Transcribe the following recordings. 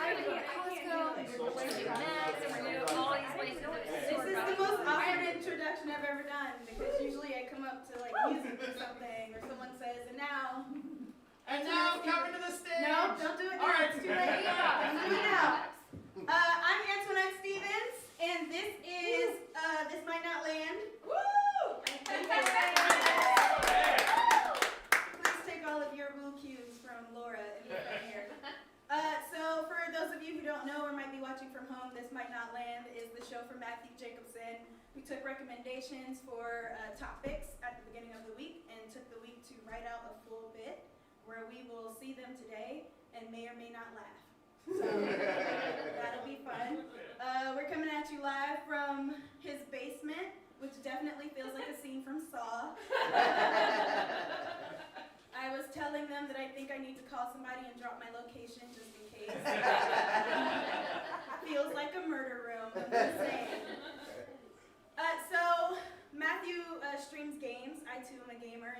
everything at Costco, and we're doing Max, and we're doing all these places. This is the most awkward introduction I've ever done, because usually I come up to like music or something, or someone says, and now. And now, coming to the stage. No, don't do it now. All right. It's too late. Don't do it now. I'm Antoinette Stevens, and this is This Might Not Land. Woo! Please take all of your woo cues from Laura and your friend here. So for those of you who don't know or might be watching from home, This Might Not Land is the show from Matthew Jacobsen. We took recommendations for topics at the beginning of the week and took the week to write out a full bit where we will see them today and may or may not laugh. So that'll be fun. We're coming at you live from his basement, which definitely feels like a scene from Saw. I was telling them that I think I need to call somebody and drop my location just in case. Feels like a murder room, I'm just saying. So Matthew streams games. I too am a gamer.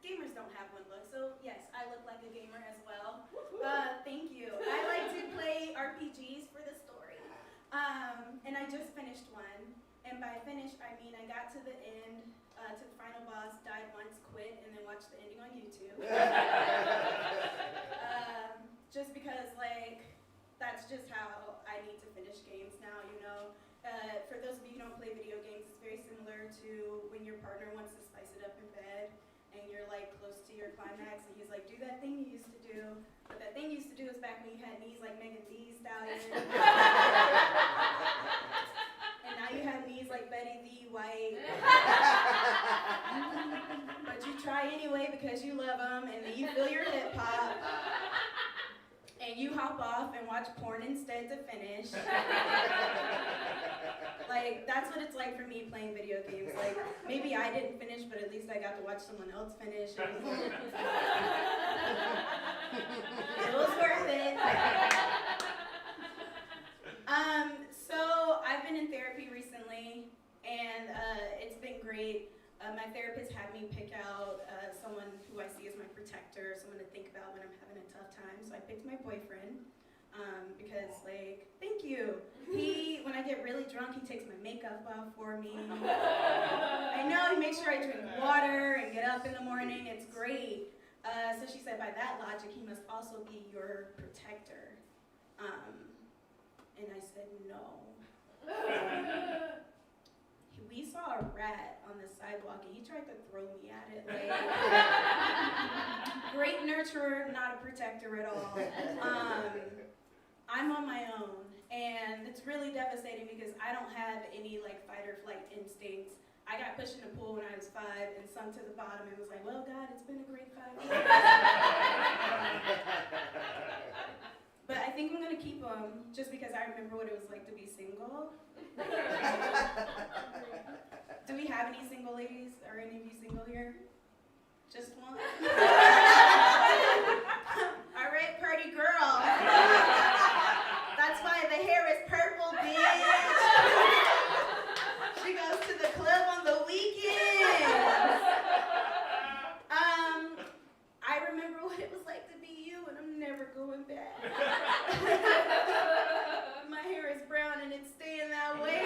Gamers don't have one look, so yes, I look like a gamer as well. Thank you. I like to play RPGs for the story. And I just finished one. And by finished, I mean I got to the end, to the final boss, died once, quit, and then watched the ending on YouTube. Just because, like, that's just how I need to finish games now, you know. For those of you who don't play video games, it's very similar to when your partner wants to spice it up in bed. And you're like close to your climax, and he's like, do that thing you used to do. But that thing you used to do was back when you had knees like Megan Thee Stallion. And now you have knees like Betty the White. But you try anyway because you love them, and then you feel your hip hop. And you hop off and watch porn instead to finish. Like, that's what it's like for me playing video games. Like, maybe I didn't finish, but at least I got to watch someone else finish. It was worth it. So I've been in therapy recently, and it's been great. My therapist had me pick out someone who I see as my protector, someone to think about when I'm having a tough time. So I picked my boyfriend. Because, like, thank you. When I get really drunk, he takes my makeup off for me. I know, he makes sure I drink water and get up in the morning. It's great. So she said, by that logic, he must also be your protector. And I said, no. We saw a rat on the sidewalk, and he tried to throw me at it. Like, great nurturer, not a protector at all. I'm on my own, and it's really devastating because I don't have any like fight or flight instincts. I got pushed in the pool when I was 5 and sunk to the bottom and was like, well, God, it's been a great 5 years. But I think I'm going to keep him just because I remember what it was like to be single. Do we have any single ladies? Are any of you single here? Just one? All right, party girl. That's why the hair is purple, bitch. She goes to the club on the weekends. I remember what it was like to be you, and I'm never going back. My hair is brown, and it's staying that way.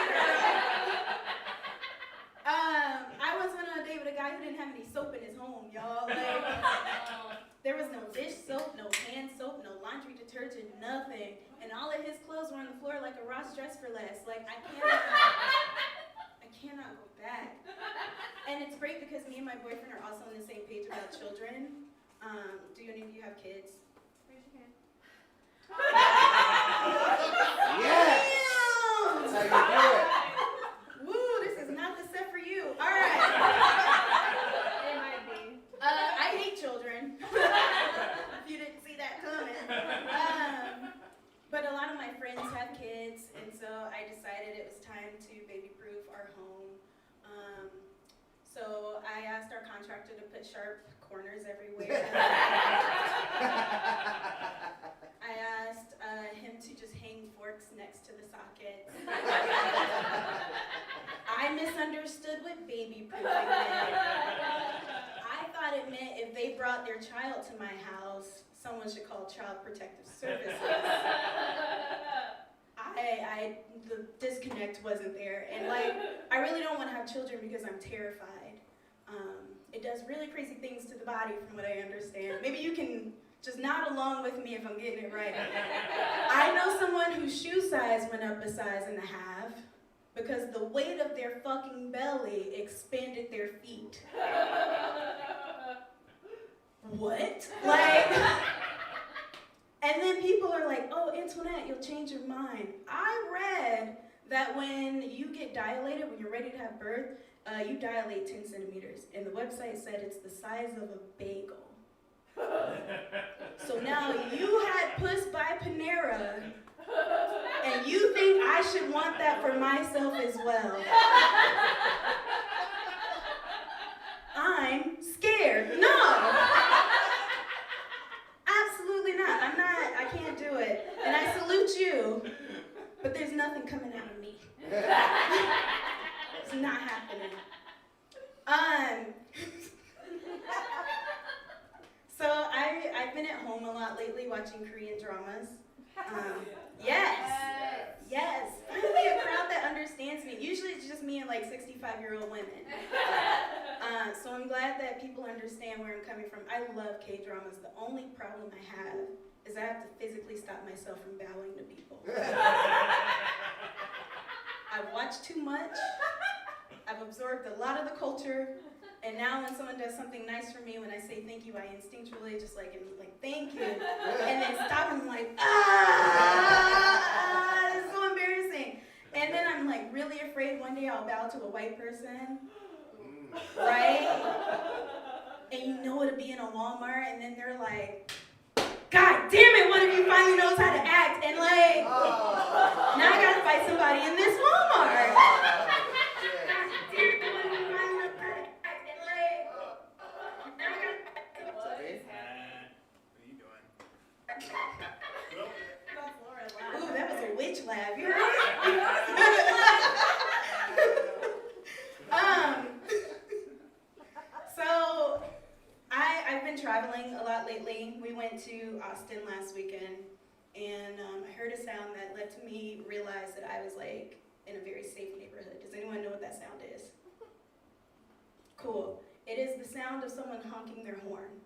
I was on a date with a guy who didn't have any soap in his home, y'all. Like, there was no dish soap, no hand soap, no laundry detergent, nothing. And all of his clothes were on the floor like a Ross Dress for Less. Like, I cannot go back. And it's great because me and my boyfriend are also on the same page about children. Do any of you have kids? Raise your hand. Yes! That's how you do it. Woo, this is not the set for you. All right. It might be. I hate children. If you didn't see that coming. But a lot of my friends have kids, and so I decided it was time to baby-proof our home. So I asked our contractor to put sharp corners everywhere. I asked him to just hang forks next to the sockets. I misunderstood what baby-proofing meant. I thought it meant if they brought their child to my house, someone should call Child Protective Services. The disconnect wasn't there, and like, I really don't want to have children because I'm terrified. It does really crazy things to the body from what I understand. Maybe you can just nod along with me if I'm getting it right. I know someone whose shoe size went up a size and a half because the weight of their fucking belly expanded their feet. What? Like, and then people are like, oh, Antoinette, you'll change your mind. I read that when you get dilated, when you're ready to have birth, you dilate 10 centimeters. And the website said it's the size of a bagel. So now you had puss by Panera, and you think I should want that for myself as well. I'm scared. No! Absolutely not. I can't do it. And I salute you, but there's nothing coming out of me. It's not happening. So I've been at home a lot lately watching Korean dramas. Yes. Finally a crowd that understands me. Usually it's just me and like 65-year-old women. So I'm glad that people understand where I'm coming from. I love K-dramas. The only problem I have is I have to physically stop myself from bowing to people. I've watched too much. I've absorbed a lot of the culture. And now when someone does something nice for me, when I say thank you, I instinctually just like thank you. And then stop and I'm like, it's so embarrassing. And then I'm like really afraid one day I'll bow to a white person, right? And you know it'll be in a Walmart, and then they're like, God damn it, one of you finally knows how to act. And like, now I gotta fight somebody in this Walmart. Ooh, that was a witch laugh. You heard it? So I've been traveling a lot lately. We went to Austin last weekend, and I heard a sound that let me realize that I was like in a very safe neighborhood. Does anyone know what that sound is? Cool. It is the sound of someone honking their horn.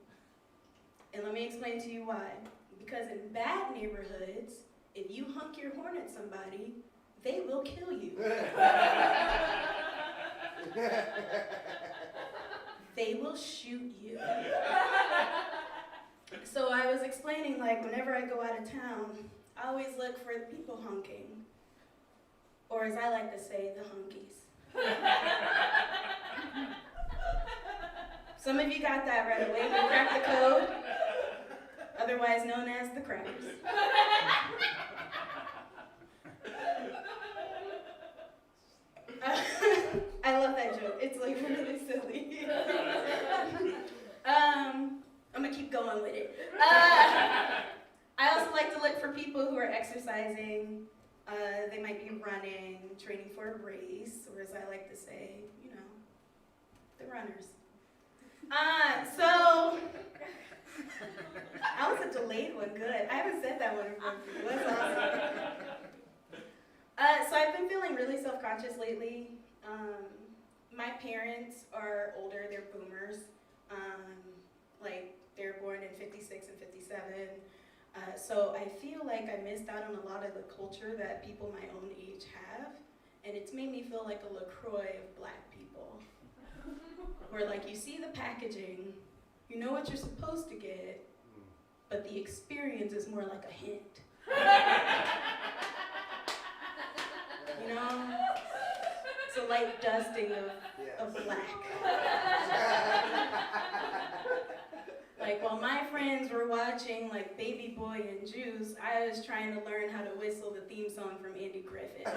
And let me explain to you why. Because in bad neighborhoods, if you honk your horn at somebody, they will kill you. They will shoot you. So I was explaining, like, whenever I go out of town, I always look for the people honking. Or as I like to say, the honkies. Some of you got that right away. You cracked the code. Otherwise known as the crackers. I love that joke. It's like really silly. I'm gonna keep going with it. I also like to look for people who are exercising. They might be running, training for a race, or as I like to say, you know, the runners. So that was a delayed one, good. I haven't said that one before. That's awesome. So I've been feeling really self-conscious lately. My parents are older, they're boomers. Like they're born in 56 and 57. So I feel like I missed out on a lot of the culture that people my own age have. And it's made me feel like a LaCroix of black people. Where like you see the packaging, you know what you're supposed to get, but the experience is more like a hint. You know? It's a light dusting of black. Like while my friends were watching like Baby Boy and Juice, I was trying to learn how to whistle the theme song from Andy Griffith.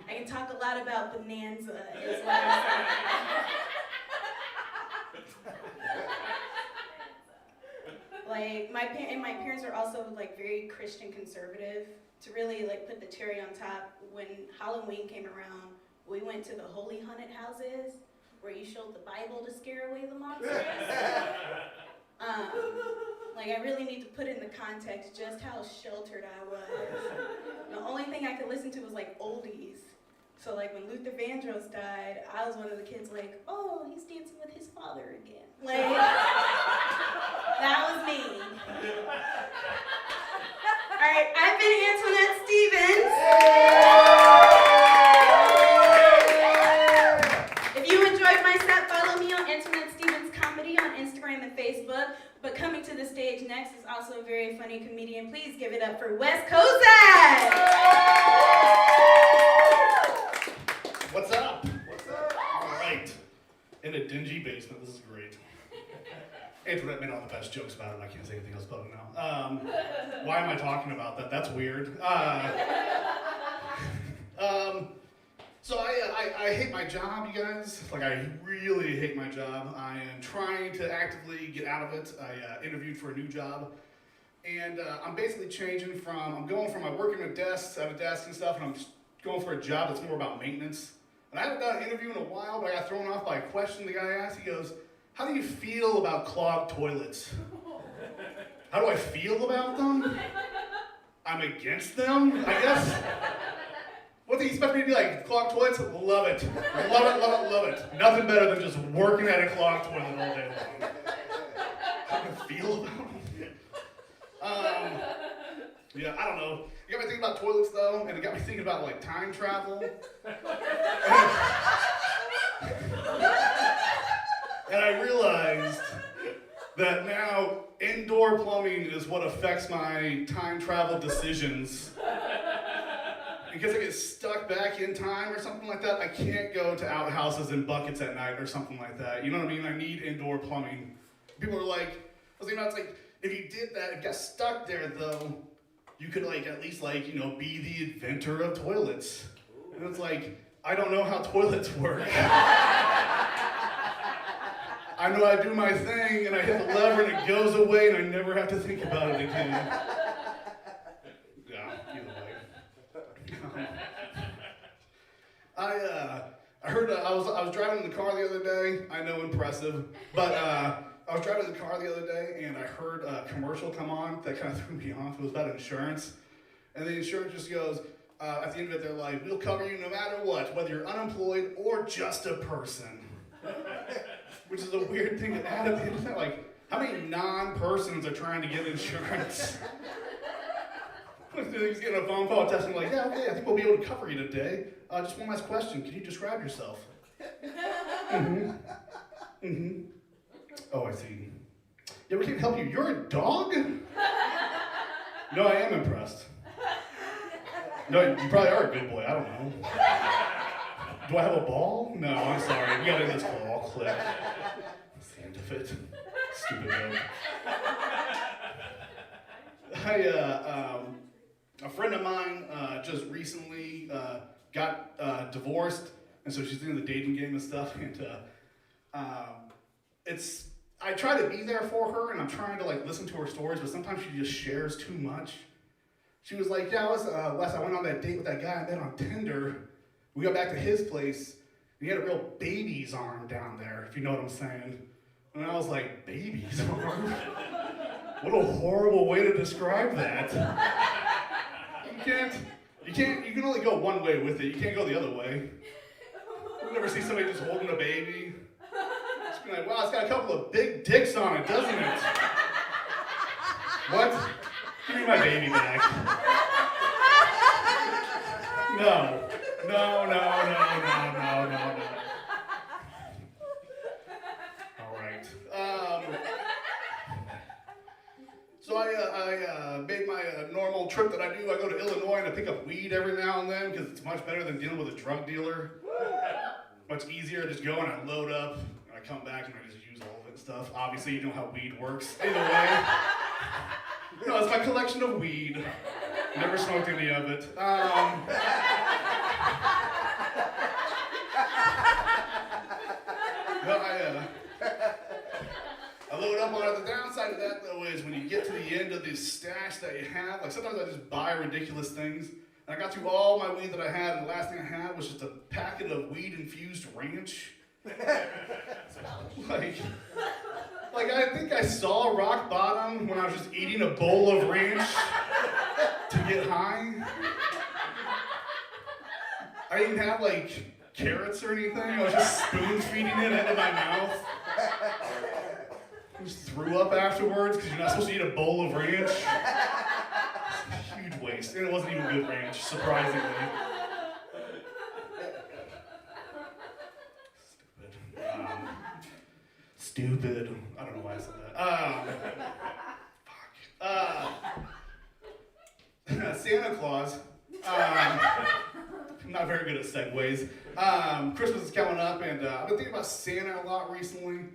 I can talk a lot about Bonanza, is what I'm saying. Like my parents are also like very Christian conservative. To really like put the cherry on top, when Halloween came around, we went to the holy haunted houses, where you showed the Bible to scare away the monsters. Like, I really need to put in the context just how sheltered I was. The only thing I could listen to was, like, oldies. So, like, when Luther Vandross died, I was one of the kids like, oh, he's dancing with his father again. Like, that was me. All right, I've been Antoinette Stevens. If you enjoyed my set, follow me on Antoinette Stevens Comedy on Instagram and Facebook. But coming to the stage next is also a very funny comedian. Please give it up for Wes Cozad. What's up? What's up? All right. In a dingy basement. This is great. Antoinette made all the best jokes about it. I can't say anything else about it now. Why am I talking about that? That's weird. So I hate my job, you guys. Like, I really hate my job. I am trying to actively get out of it. I interviewed for a new job. And I'm basically changing from, I'm going from, I work at a desk and stuff, and I'm going for a job that's more about maintenance. And I haven't done an interview in a while, but I got thrown off by a question the guy asked. He goes, how do you feel about clogged toilets? How do I feel about them? I'm against them, I guess. What do you expect me to be like? Clogged toilets? Love it. Love it, love it, love it. Nothing better than just working at a clogged toilet all day long. How do I feel about them? Yeah, I don't know. It got me thinking about toilets though, and it got me thinking about like time travel. And I realized that now indoor plumbing is what affects my time travel decisions. In case I get stuck back in time or something like that, I can't go to outhouses and buckets at night or something like that. You know what I mean? I need indoor plumbing. People are like, I was thinking about, it's like, if you did that and got stuck there though, you could like at least like, you know, be the inventor of toilets. And it's like, I don't know how toilets work. I know I do my thing and I hit the lever and it goes away and I never have to think about it again. Yeah, either way. I heard I was driving in the car the other day. I know, impressive, but I was driving in the car the other day and I heard a commercial come on that kind of threw me off. It was about insurance, and the insurance just goes at the end of it, they're like, "We'll cover you no matter what, whether you're unemployed or just a person," which is a weird thing to add at the end of that. Like, how many non-persons are trying to get insurance? He's getting a phone call testing like, yeah, okay, I think we'll be able to cover you today. Just one last question. Can you describe yourself? Oh, I see. Yeah, we can't help you. You're a dog? No, I am impressed. No, you probably are a good boy. I don't know. Do I have a ball? No, I'm sorry. We got in this call. Click. That's the end of it. Stupid joke. A friend of mine just recently got divorced, and so she's in the dating game and stuff. And I try to be there for her, and I'm trying to like listen to her stories, but sometimes she just shares too much. She was like, "Yeah, Wes, I went on that date with that guy I met on Tinder. We got back to his place, and he had a real baby's arm down there, if you know what I'm saying." And I was like, "Baby's arm? What a horrible way to describe that." You can only go one way with it. You can't go the other way. You never see somebody just holding a baby. Just be like, wow, it's got a couple of big dicks on it, doesn't it? What? Give me my baby back. No. All right. So I made my normal trip that I do. I go to Illinois and I pick up weed every now and then because it's much better than dealing with a drug dealer. Much easier. I just go and I load up and I come back and I just use all of it and stuff. Obviously, you know how weed works. Either way, no, it's my collection of weed. Never smoked any of it. I load up on it. The downside of that, though, is when you get to the end of this stash that you have, like sometimes I just buy ridiculous things. And I got through all my weed that I had, and the last thing I had was just a packet of weed-infused ranch. Like I think I saw rock bottom when I was just eating a bowl of ranch to get high. I didn't have like carrots or anything. I was just spoon feeding it into my mouth. I just threw up afterwards because you're not supposed to eat a bowl of ranch. Huge waste. And it wasn't even good ranch, surprisingly. Stupid. I don't know why I said that. Santa Claus. I'm not very good at segues. Christmas is coming up, and I've been thinking about Santa a lot recently.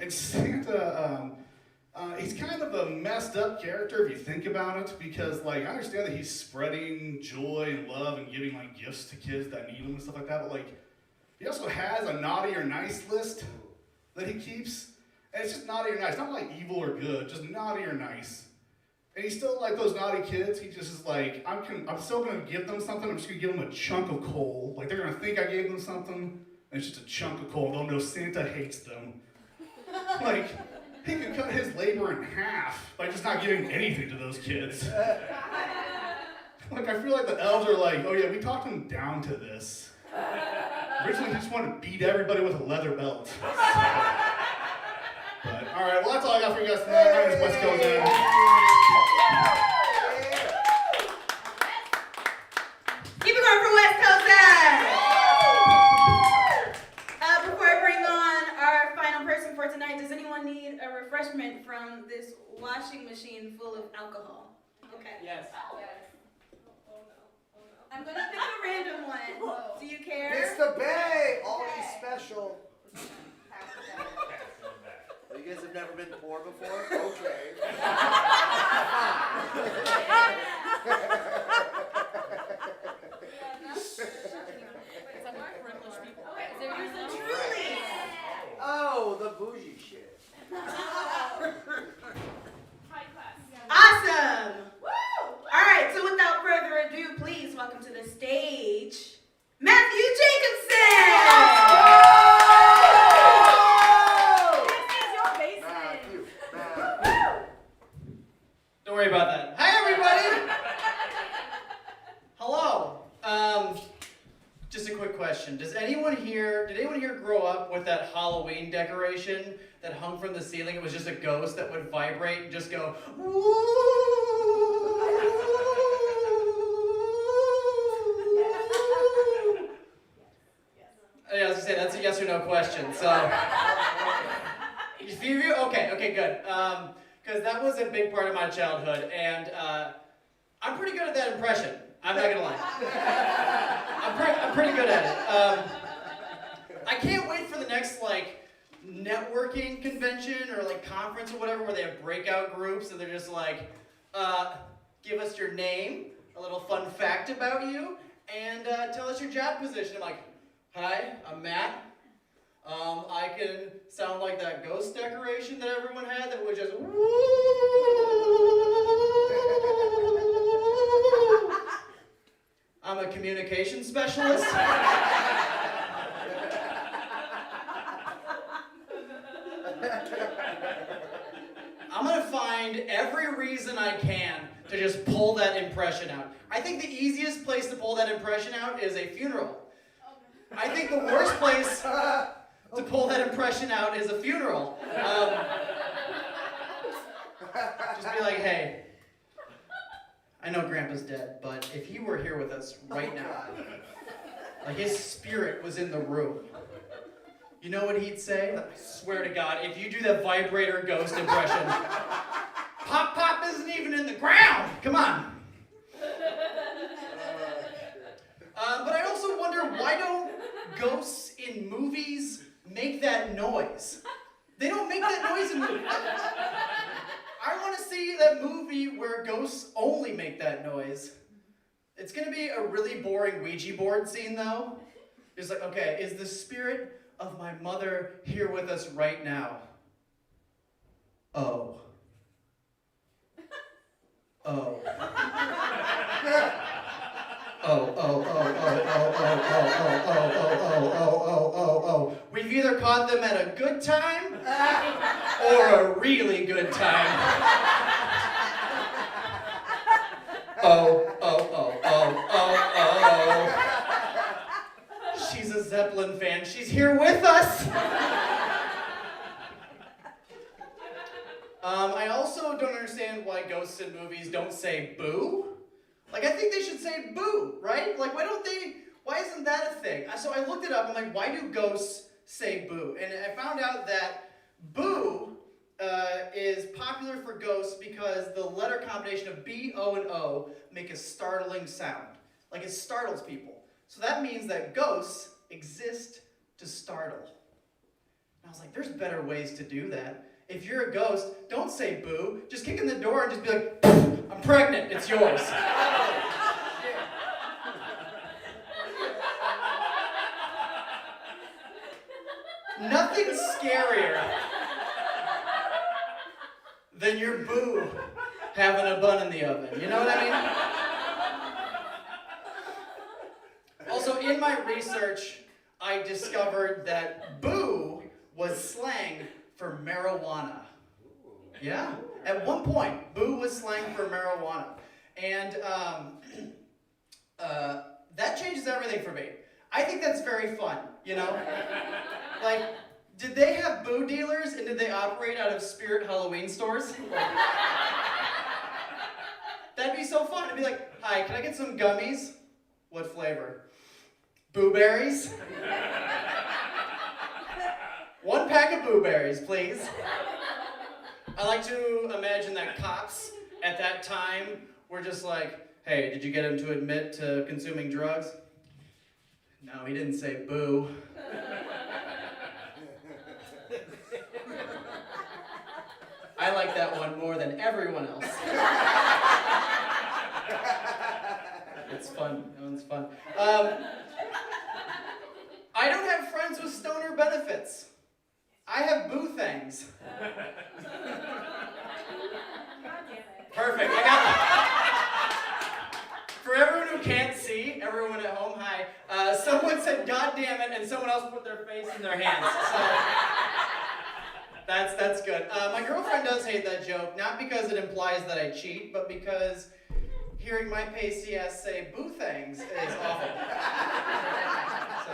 And Santa, he's kind of a messed up character if you think about it, because like I understand that he's spreading joy and love and giving like gifts to kids that need them and stuff like that, but like he also has a naughty or nice list that he keeps, and it's just naughty or nice, not like evil or good, just naughty or nice. And he's still like those naughty kids. He just is like, I'm still gonna give them something. I'm just gonna give them a chunk of coal. Like they're gonna think I gave them something, and it's just a chunk of coal. They'll know Santa hates them. Like he could cut his labor in half by just not giving anything to those kids. Like I feel like the elves are like, oh yeah, we talked him down to this. Originally, he just wanted to beat everybody with a leather belt. But, all right, well, that's all I got for you guys tonight. My name is Wes Cozad. Keep it going for Wes Cozad. Before I bring on our final person for tonight, does anyone need a refreshment from this washing machine full of alcohol? Okay. Yes. I'm going to pick a random one. Do you care? It's the Bay! Always special. Oh, you guys have never been poor before? Okay. Truly. Oh, the bougie shit. Awesome. All right, so without further ado, please welcome to the stage, Matthew Jacobsen. This is your basement. Don't worry about that. Hi, everybody. Hello. Just a quick question. Did anyone here grow up with that Halloween decoration that hung from the ceiling? It was just a ghost that would vibrate and just go, woo. Yeah, I was gonna say that's a yes or no question. So, okay, good. Because that was a big part of my childhood, and I'm pretty good at that impression. I'm not gonna lie. I'm pretty good at it. I can't wait for the next like networking convention or like conference or whatever where they have breakout groups and they're just like, give us your name, a little fun fact about you, and tell us your job position. I'm like, hi, I'm Matt. I can sound like that ghost decoration that everyone had that was just woo. I'm a communication specialist. I'm gonna find every reason I can to just pull that impression out. I think the easiest place to pull that impression out is a funeral. I think the worst place to pull that impression out is a funeral. Just be like, hey, I know Grandpa's dead, but if he were here with us right now, like his spirit was in the room, you know what he'd say? I swear to God, if you do that vibrator ghost impression, Pop Pop isn't even in the ground. Come on. But I also wonder, why don't ghosts in movies make that noise? They don't make that noise in movies. I want to see that movie where ghosts only make that noise. It's going to be a really boring Ouija board scene, though. It's like, okay, is the spirit of my mother here with us right now? Oh. Oh. Oh. We've either caught them at a good time or a really good time. Oh. She's a Zeppelin fan. She's here with us. I also don't understand why ghosts in movies don't say boo. Like, I think they should say boo, right? Like, why isn't that a thing? So I looked it up, I'm like, why do ghosts say boo? And I found out that boo is popular for ghosts because the letter combination of B, O, and O make a startling sound. Like, it startles people. So that means that ghosts exist to startle. And I was like, there's better ways to do that. If you're a ghost, don't say boo. Just kick in the door and just be like, I'm pregnant, it's yours. Nothing's scarier than your boo having a bun in the oven. You know what I mean? Also, in my research, I discovered that boo was slang for marijuana. Yeah. At one point, boo was slang for marijuana. And that changes everything for me. I think that's very fun, you know? Like, did they have boo dealers and did they operate out of Spirit Halloween stores? That'd be so fun. It'd be like, hi, can I get some gummies? What flavor? Boo berries? 1 pack of boo berries, please. I like to imagine that cops at that time were just like, hey, did you get him to admit to consuming drugs? No, he didn't say boo. I like that one more than everyone else. It's fun. That one's fun. I don't have friends with stoner benefits. I have boo things. Perfect. I got that. For everyone who can't see, everyone at home, hi. Someone said, God damn it, and someone else put their face in their hands. So that's good. My girlfriend does hate that joke, not because it implies that I cheat, but because hearing my pasty ass say boo things is awful. So,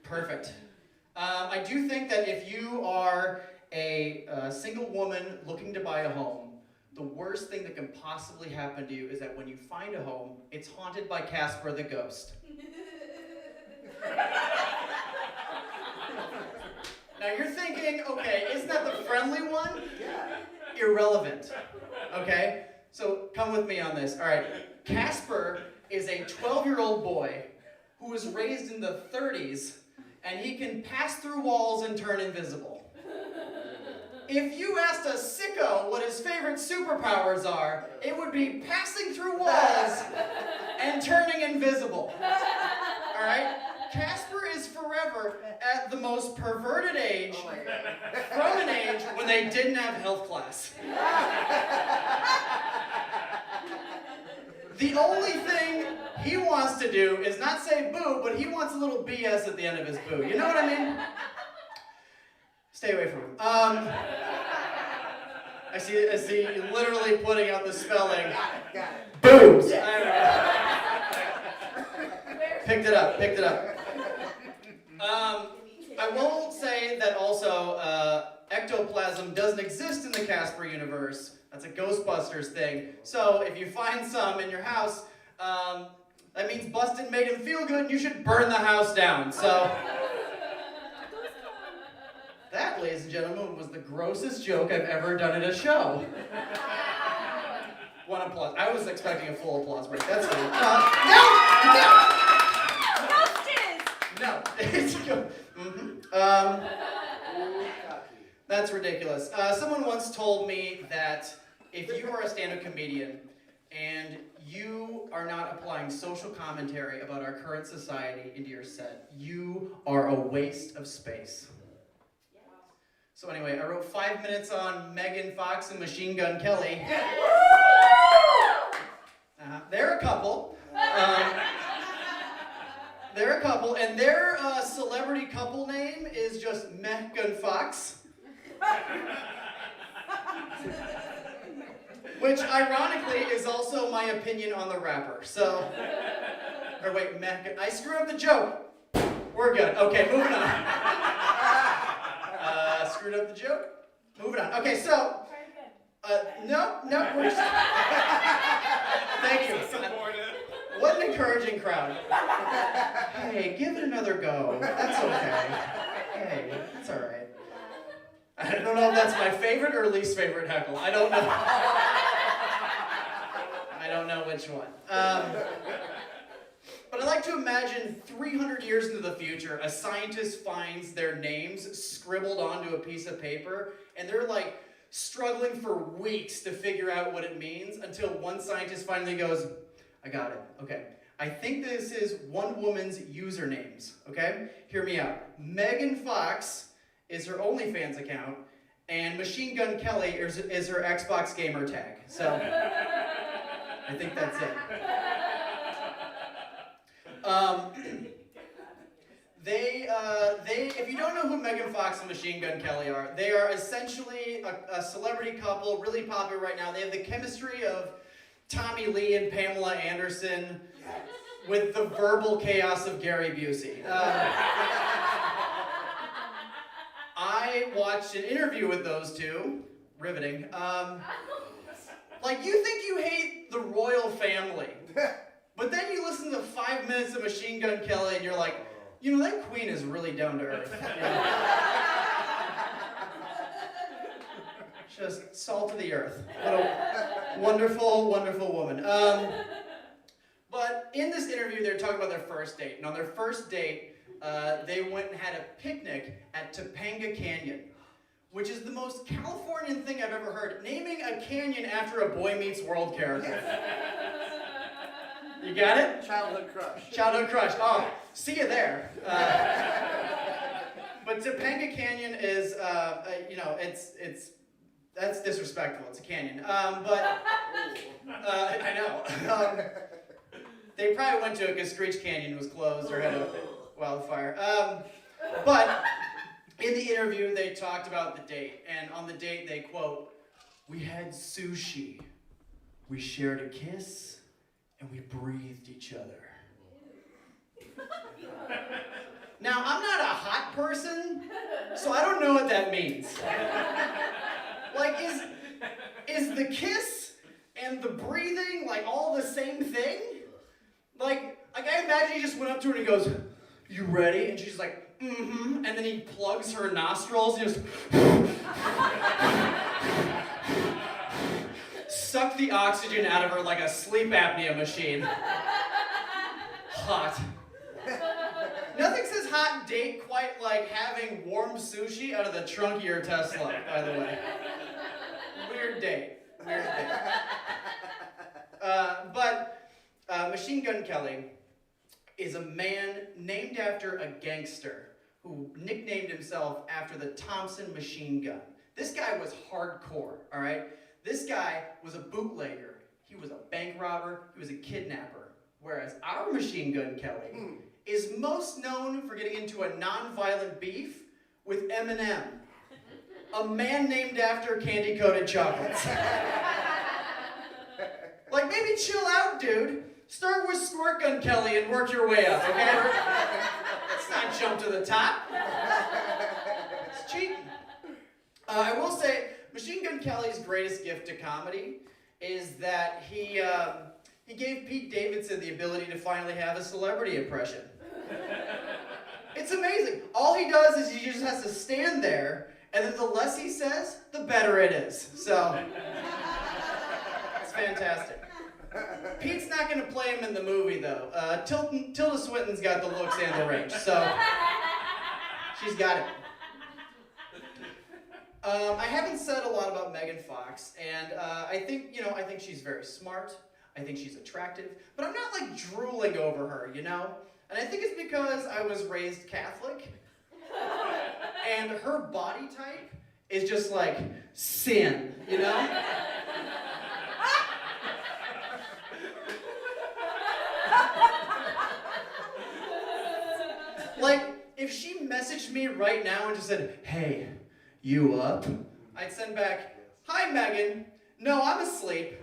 perfect. I do think that if you are a single woman looking to buy a home, the worst thing that can possibly happen to you is that when you find a home, it's haunted by Casper the ghost. Now you're thinking, okay, isn't that the friendly one? Yeah. Irrelevant. Okay? So come with me on this. All right. Casper is a 12-year-old boy who was raised in the 30s, and he can pass through walls and turn invisible. If you asked a sicko what his favorite superpowers are, it would be passing through walls and turning invisible. All right? Casper is forever at the most perverted age from an age when they didn't have health class. The only thing he wants to do is not say boo, but he wants a little BS at the end of his boo. You know what I mean? Stay away from him. I see you literally putting out the spelling. Got it. Boobs. Yeah. Picked it up. I will say that also ectoplasm doesn't exist in the Casper universe. That's a Ghostbusters thing. So if you find some in your house, that means Bustin' made him feel good and you should burn the house down. So that, ladies and gentlemen, was the grossest joke I've ever done at a show. 1 applause. I was expecting a full applause break. That's fine. No. That's ridiculous. Someone once told me that if you are a stand-up comedian and you are not applying social commentary about our current society into your set, you are a waste of space. So anyway, I wrote 5 minutes on Megan Fox and Machine Gun Kelly. They're a couple. They're a couple, and their celebrity couple name is just Megan Fox. Which, ironically, is also my opinion on the rapper. So, or wait, Megan, I screwed up the joke. We're good. Okay, moving on. Screwed up the joke? Moving on. Okay, so, no, we're just... Thank you. What an encouraging crowd. Hey, give it another go. That's okay. Hey, that's all right. I don't know if that's my favorite or least favorite heckle. I don't know. I don't know which one. But I like to imagine 300 years into the future, a scientist finds their names scribbled onto a piece of paper, and they're like struggling for weeks to figure out what it means until one scientist finally goes, I got it. Okay. I think this is one woman's usernames. Okay? Hear me out. Megan Fox is her OnlyFans account, and Machine Gun Kelly is her Xbox gamer tag. So, I think that's it. If you don't know who Megan Fox and Machine Gun Kelly are, they are essentially a celebrity couple, really popular right now. They have the chemistry of Tommy Lee and Pamela Anderson with the verbal chaos of Gary Busey. I watched an interview with those two, riveting. Like, you think you hate the royal family, but then you listen to 5 minutes of Machine Gun Kelly and you're like, you know, that queen is really down to earth. You know? Just salt of the earth. What a wonderful, wonderful woman. But in this interview, they're talking about their first date. And on their first date, they went and had a picnic at Topanga Canyon, which is the most Californian thing I've ever heard. Naming a canyon after a Boy Meets World character. You got it? Childhood crush. Childhood crush. Oh, see you there. But Topanga Canyon is, you know, that's disrespectful. It's a canyon. But I know. They probably went to it because Screech Canyon was closed or had a wildfire. But in the interview, they talked about the date. And on the date, they quote, "We had sushi. We shared a kiss. And we breathed each other." Now, I'm not a hot person, so I don't know what that means. Like, is the kiss and the breathing, like, all the same thing? Like I imagine he just went up to her and he goes, "You ready?" And she's like, "Mm-hmm." And then he plugs her nostrils and just suck the oxygen out of her like a sleep apnea machine. Hot. Nothing says hot date quite like having warm sushi out of the trunk of your Tesla, by the way. Weird date. Weird date. But Machine Gun Kelly is a man named after a gangster who nicknamed himself after the Thompson machine gun. This guy was hardcore, all right? This guy was a bootlegger. He was a bank robber. He was a kidnapper. Whereas our Machine Gun Kelly is most known for getting into a non-violent beef with Eminem, a man named after candy-coated chocolates. Like, maybe chill out, dude. Start with Squirt Gun Kelly and work your way up, okay? Let's not jump to the top. It's cheating. I will say, Machine Gun Kelly's greatest gift to comedy is that he gave Pete Davidson the ability to finally have a celebrity impression. It's amazing. All he does is he just has to stand there, and then the less he says, the better it is. So, it's fantastic. Pete's not going to play him in the movie, though. Tilda Swinton's got the looks and the range, so she's got it. I haven't said a lot about Megan Fox, and I think she's very smart. I think she's attractive, but I'm not like drooling over her, you know? And I think it's because I was raised Catholic, and her body type is just like sin, you know? if she messaged me right now and just said, "Hey, you up?" I'd send back, "Hi, Megan. No, I'm asleep.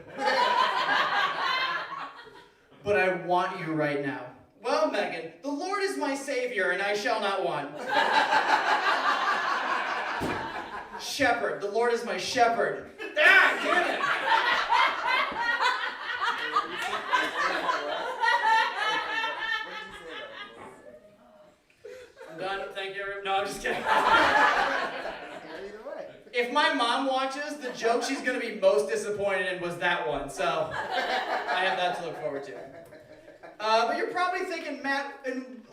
But I want you right now." "Well, Megan, the Lord is my Savior, and I shall not want." Shepherd, the Lord is my shepherd. Ah, damn it! I'm done. Thank you. No, I'm just kidding. If my mom watches, the joke she's going to be most disappointed in was that one. So I have that to look forward to. But you're probably thinking, Matt, in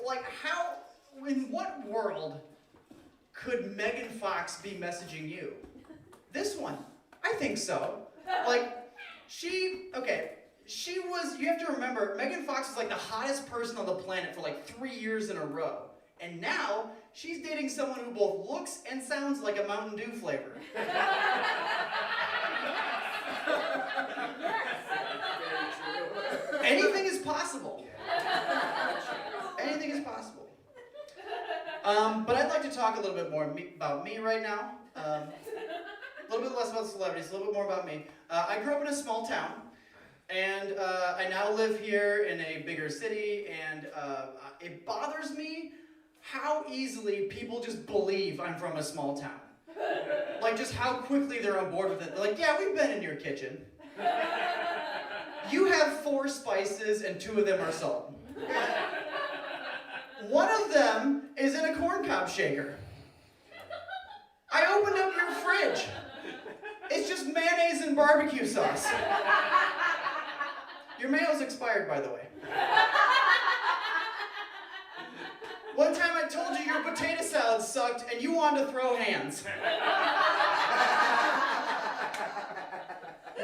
what world could Megan Fox be messaging you? This one. I think so. You have to remember, Megan Fox was like the hottest person on the planet for like 3 years in a row. And now, she's dating someone who both looks and sounds like a Mountain Dew flavor. Anything is possible. Anything is possible. But I'd like to talk a little bit more about me right now. A little bit less about celebrities, a little bit more about me. I grew up in a small town, and I now live here in a bigger city, and it bothers me how easily people just believe I'm from a small town. Like, just how quickly they're on board with it. They're like, "Yeah, we've been in your kitchen. You have 4 spices and 2 of them are salt. One of them is in a corn cob shaker. I opened up your fridge. It's just mayonnaise and barbecue sauce. Your mayo's expired, by the way. One time I told you your potato salad sucked and you wanted to throw hands.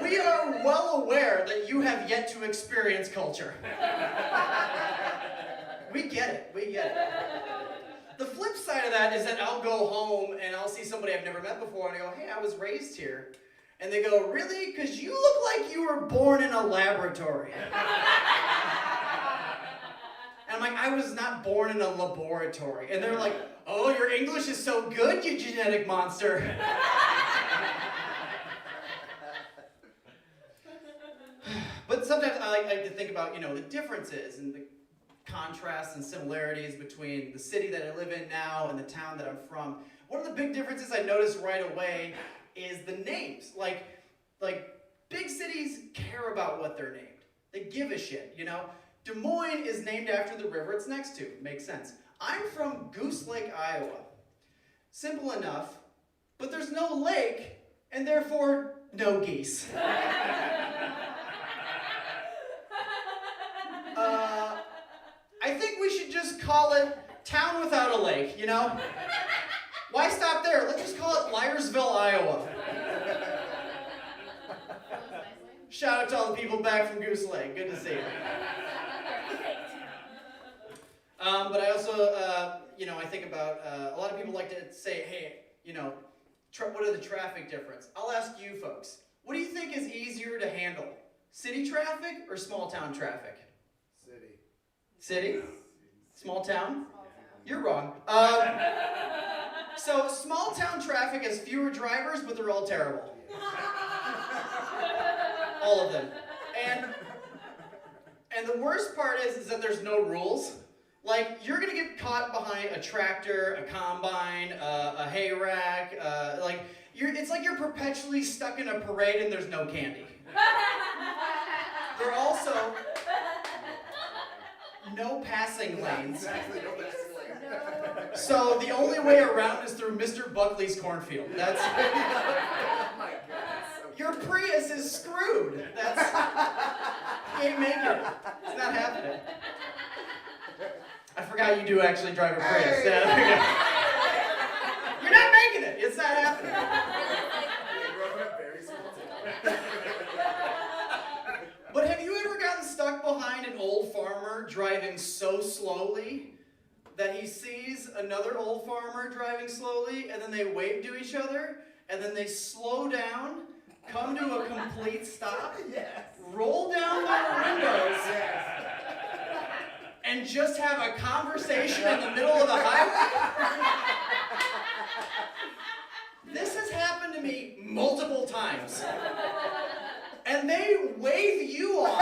We are well aware that you have yet to experience culture. We get it, we get it. The flip side of that is that I'll go home and I'll see somebody I've never met before and I go, "Hey, I was raised here." And they go, "Really? Because you look like you were born in a laboratory." And I'm like, "I was not born in a laboratory." And they're like, "Oh, your English is so good, you genetic monster." But sometimes I like to think about, the differences and the contrasts and similarities between the city that I live in now and the town that I'm from. One of the big differences I noticed right away is the names. Like big cities care about what they're named. They give a shit, Des Moines is named after the river it's next to. Makes sense. I'm from Goose Lake, Iowa. Simple enough, but there's no lake, and therefore no geese. I think we should just call it Town Without a Lake, Why stop there? Let's just call it Liarsville, Iowa. Shout out to all the people back from Goose Lake. Good to see you. But I also, I think about, a lot of people like to say, "Hey, what are the traffic difference?" I'll ask you folks, what do you think is easier to handle? City traffic or small town traffic? City? Small town? You're wrong. So small town traffic has fewer drivers, but they're all terrible. All of them. And the worst part is that there's no rules. Like, you're gonna get caught behind a tractor, a combine, a hay rack, it's like you're perpetually stuck in a parade and there's no candy. There are also no passing lanes. So the only way around is through Mr. Buckley's cornfield. That's your Prius is screwed. You ain't making it. It's not happening. I forgot you do actually drive a Prius. You're not making it. It's not happening. But have you ever gotten stuck behind an old farmer driving so slowly that he sees another old farmer driving slowly, and then they wave to each other, and then they slow down, come to a complete stop, roll down their windows, and just have a conversation in the middle of the highway? This has happened to me multiple times. And they wave you on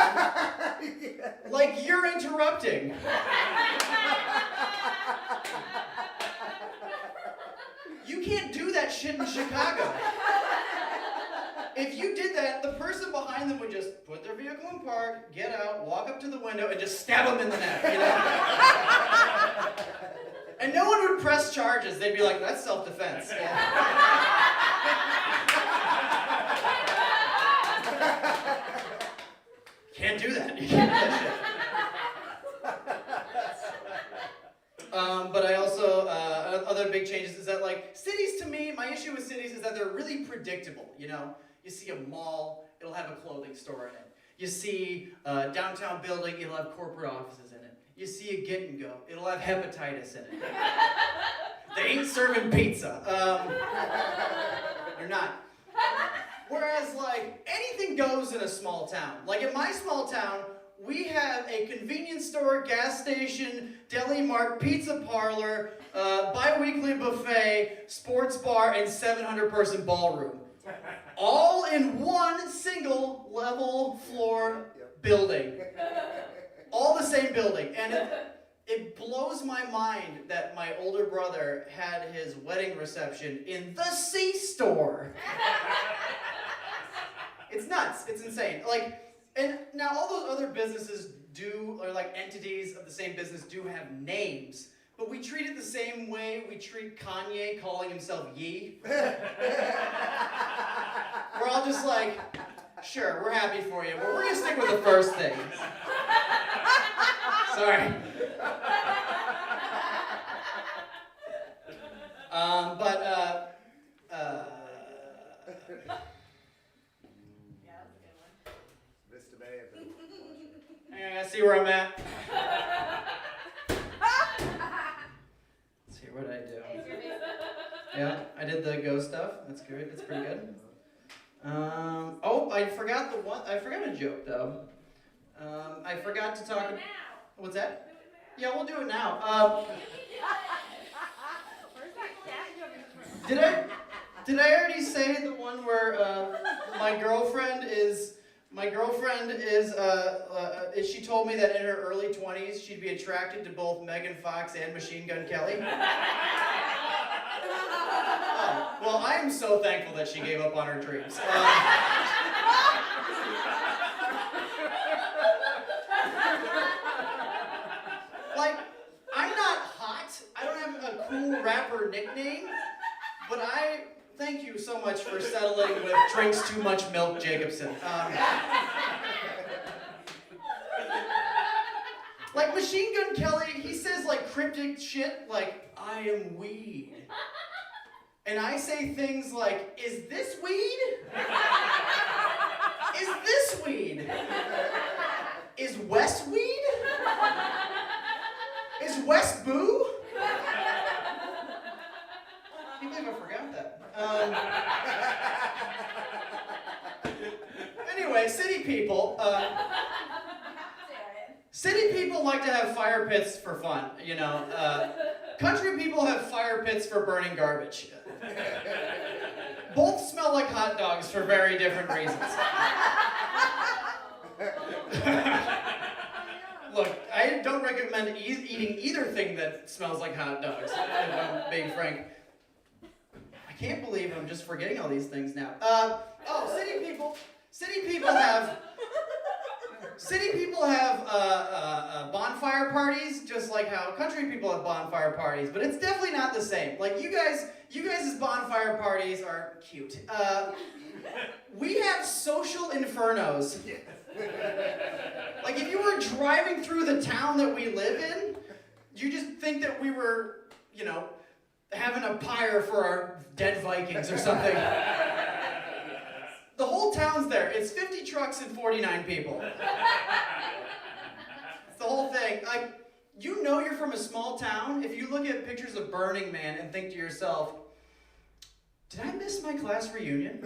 like you're interrupting. You can't do that shit in Chicago. If you did that, the person behind them would just put their vehicle in park, get out, walk up to the window, and just stab them in the neck, you know? And no one would press charges. They'd be like, that's self-defense. Can't do that. You can't do that shit. But I also, other big changes is that, like, cities to me, my issue with cities is that they're really predictable, you know? You see a mall, it'll have a clothing store in it. You see a downtown building, it'll have corporate offices in it. You see a Get and Go, it'll have hepatitis in it. They ain't serving pizza. They're not. Whereas, like, anything goes in a small town. Like, in my small town, we have a convenience store, gas station, deli mart, pizza parlor, bi-weekly buffet, sports bar, and 700-person ballroom. All in one single level floor building. All the same building. And it blows my mind that my older brother had his wedding reception in the C-store. It's nuts. It's insane. Like, and now all those other businesses do, or like entities of the same business do have names, but we treat it the same way we treat Kanye calling himself Ye. We're all just like, sure, we're happy for you, but we're gonna stick with the first thing. Sorry. I see where I'm at. Let's see, what did I do? Yeah, I did the go stuff. That's good. That's pretty good. Oh, I forgot the one. I forgot a joke though. I forgot to talk. What's that? Yeah, we'll do it now. Did I already say the one where my girlfriend is she told me that in her early 20s she'd be attracted to both Megan Fox and Machine Gun Kelly? Oh, well, I am so thankful that she gave up on her dreams. Like, I'm not hot. I don't have a cool rapper nickname, but I thank you so much for settling with drinks too much milk, Jacobsen. Like Machine Gun Kelly, he says like cryptic shit like, I am weed. And I say things like, is this weed? Is this weed? Is Wes weed? Is Wes boo? I can't believe I forgot that. Anyway, city people. City people like to have fire pits for fun, you know. Country people have fire pits for burning garbage. Both smell like hot dogs for very different reasons. Look, I don't recommend eating either thing that smells like hot dogs, if I'm being frank. I can't believe I'm just forgetting all these things now. City people have bonfire parties, just like how country people have bonfire parties, but it's definitely not the same. Like you guys' bonfire parties are cute. We have social infernos. Like if you were driving through the town that we live in, you just think that we were, you know, having a pyre for our dead Vikings or something. The whole town's there. It's 50 trucks and 49 people. It's the whole thing. Like, you know you're from a small town if you look at pictures of Burning Man and think to yourself, did I miss my class reunion?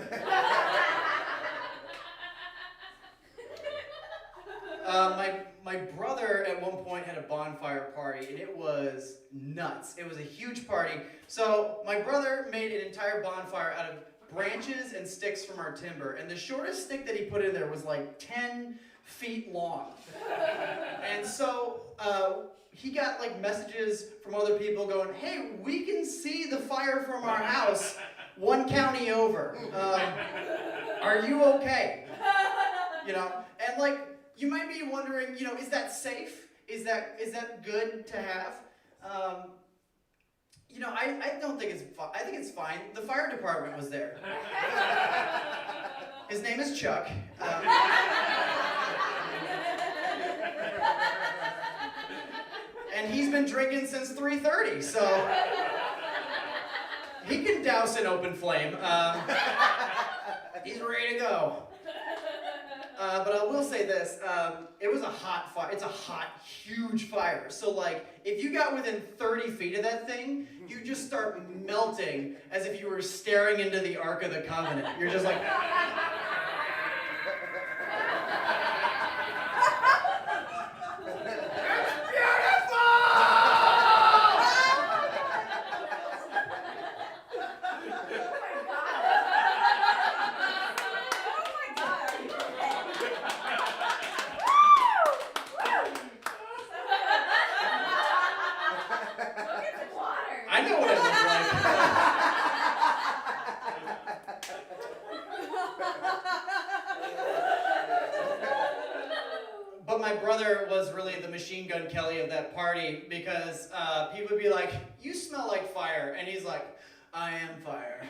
My my brother at one point had a bonfire party, and it was nuts. It was a huge party. So my brother made an entire bonfire out of branches and sticks from our timber, and the shortest stick that he put in there was like 10 feet long. And so he got like messages from other people going, hey, we can see the fire from our house 1 county over. Are you okay? You know, and like, you might be wondering, you know, is that safe? Is that good to have? You know, I don't think it's fine. I think it's fine. The fire department was there. His name is Chuck. And he's been drinking since 3:30, so he can douse an open flame. He's ready to go. But I will say this, it was a hot fire. It's a hot, huge fire. So like, if you got within 30 feet of that thing, you just start melting as if you were staring into the Ark of the Covenant. You're just like... I know what it looks like. But my brother was really the machine gun Kelly of that party because people would be like, you smell like fire. And he's like, I am fire.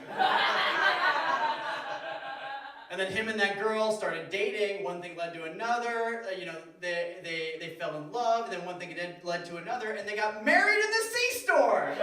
And then him and that girl started dating. One thing led to another. You know, they fell in love. And then one thing led to another. And they got married in the C-store.